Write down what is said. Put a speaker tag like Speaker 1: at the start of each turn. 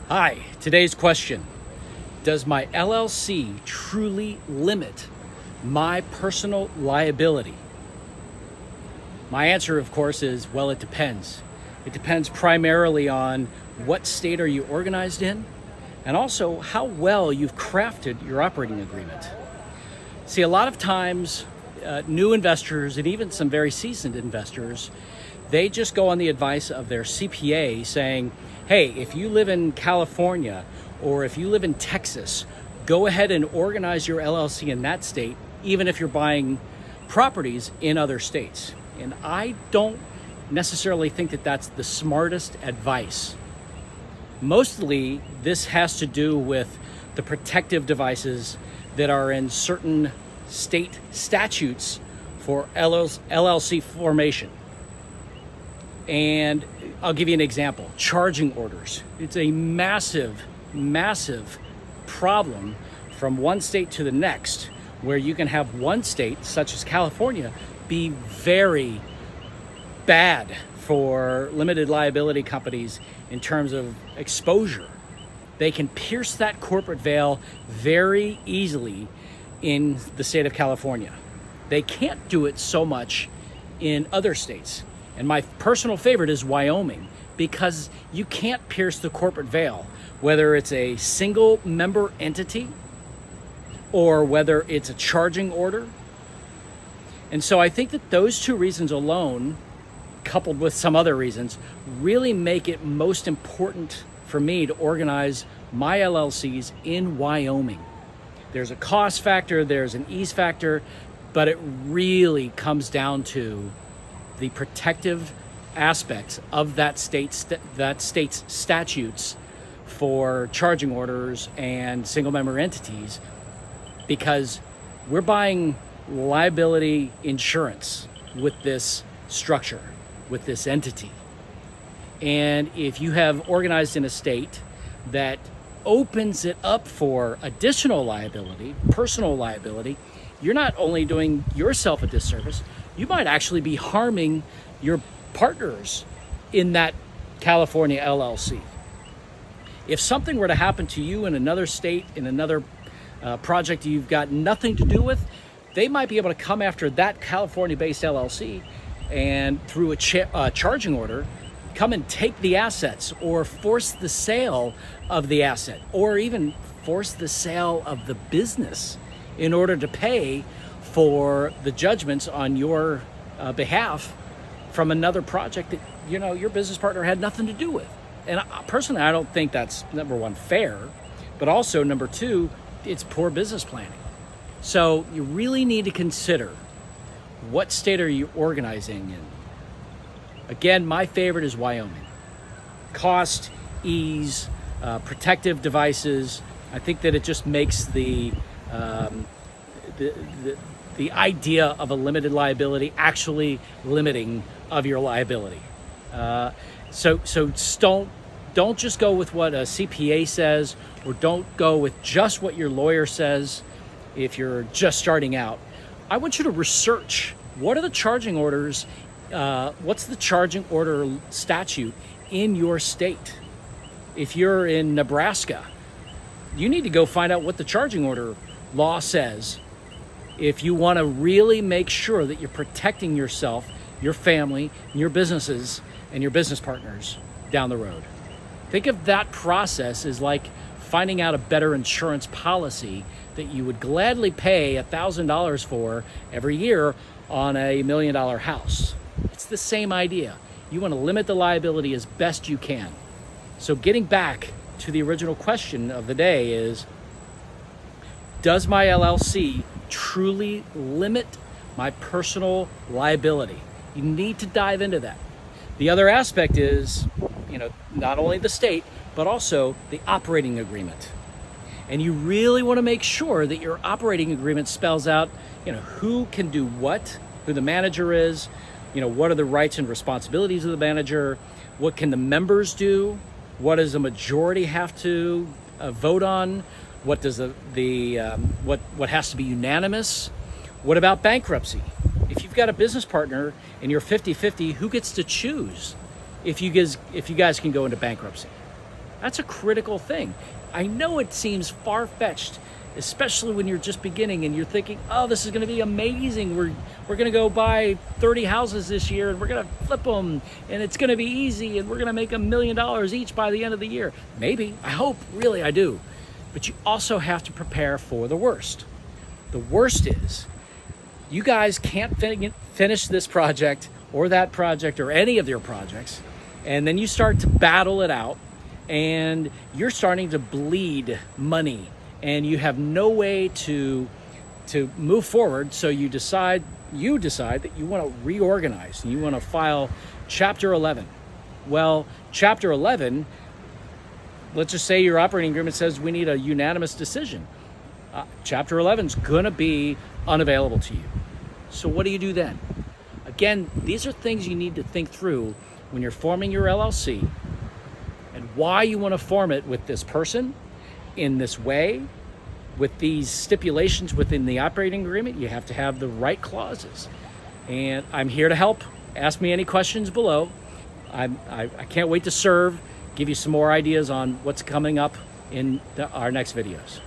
Speaker 1: Hi, today's question: does my LLC truly limit my personal liability? My answer, of course, is, well, it depends. It depends primarily on what state are you organized in, and also how well you've crafted your operating agreement. See, a lot of times, new investors and even some very seasoned investors, they just go on the advice of their CPA saying, hey, if you live in California or if you live in Texas, go ahead and organize your LLC in that state, even if you're buying properties in other states. And I don't necessarily think that that's the smartest advice. Mostly, this has to do with the protective devices that are in certain state statutes for LLC formation. And I'll give you an example: charging orders. It's a massive, massive problem from one state to the next, where you can have one state, such as California, be very bad for limited liability companies in terms of exposure. They can pierce that corporate veil very easily in the state of California. They can't do it so much in other states. And my personal favorite is Wyoming, because you can't pierce the corporate veil, whether it's a single member entity or whether it's a charging order. And so I think that those two reasons alone, coupled with some other reasons, really make it most important for me to organize my LLCs in Wyoming. There's a cost factor, there's an ease factor, but it really comes down to the protective aspects of that state's statutes for charging orders and single member entities, because we're buying liability insurance with this structure, with this entity. And if you have organized in a state that opens it up for additional liability, personal liability, you're not only doing yourself a disservice, you might actually be harming your partners in that California LLC. If something were to happen to you in another state, in another project you've got nothing to do with, they might be able to come after that California-based LLC and through a charging order, come and take the assets or force the sale of the asset, or even force the sale of the business in order to pay for the judgments on your behalf from another project that your business partner had nothing to do with. And personally, I don't think that's, number one, fair, but also number two, it's poor business planning. So you really need to consider, what state are you organizing in? Again, my favorite is Wyoming. Cost, ease, protective devices. I think that it just makes the idea of a limited liability actually limiting of your liability. So don't just go with what a CPA says, or don't go with just what your lawyer says if you're just starting out. I want you to research, what are the charging orders, what's the charging order statute in your state? If you're in Nebraska, you need to go find out what the charging order law says if you want to really make sure that you're protecting yourself, your family, your businesses, and your business partners down the road. Think of that process as like finding out a better insurance policy that you would gladly pay $1,000 for every year on a $1 million house. It's the same idea. You want to limit the liability as best you can. So getting back to the original question of the day is, does my LLC truly limit my personal liability? You need to dive into that. The other aspect is, not only the state, but also the operating agreement. And you really want to make sure that your operating agreement spells out, who can do what, who the manager is, what are the rights and responsibilities of the manager, what can the members do, what does the majority have to vote on, what does what has to be unanimous, what about bankruptcy? If you've got a business partner and you're 50-50, who gets to choose if you guys can go into bankruptcy? That's a critical thing. I know it seems far-fetched, especially when you're just beginning and you're thinking, oh, this is going to be amazing. We're going to go buy 30 houses this year and we're going to flip them and it's going to be easy and we're going to make $1 million each by the end of the year. Maybe, I hope, really I do. But you also have to prepare for the worst. The worst is you guys can't finish this project or that project or any of your projects, and then you start to battle it out and you're starting to bleed money and you have no way to move forward. So you decide that you want to reorganize and you want to file Chapter 11. Well, Chapter 11, let's just say your operating agreement says we need a unanimous decision. Chapter 11 is going to be unavailable to you. So what do you do then? Again, these are things you need to think through when you're forming your LLC and why you want to form it with this person in this way, with these stipulations within the operating agreement. You have to have the right clauses. And I'm here to help. Ask me any questions below. I can't wait to serve, give you some more ideas on what's coming up in our next videos.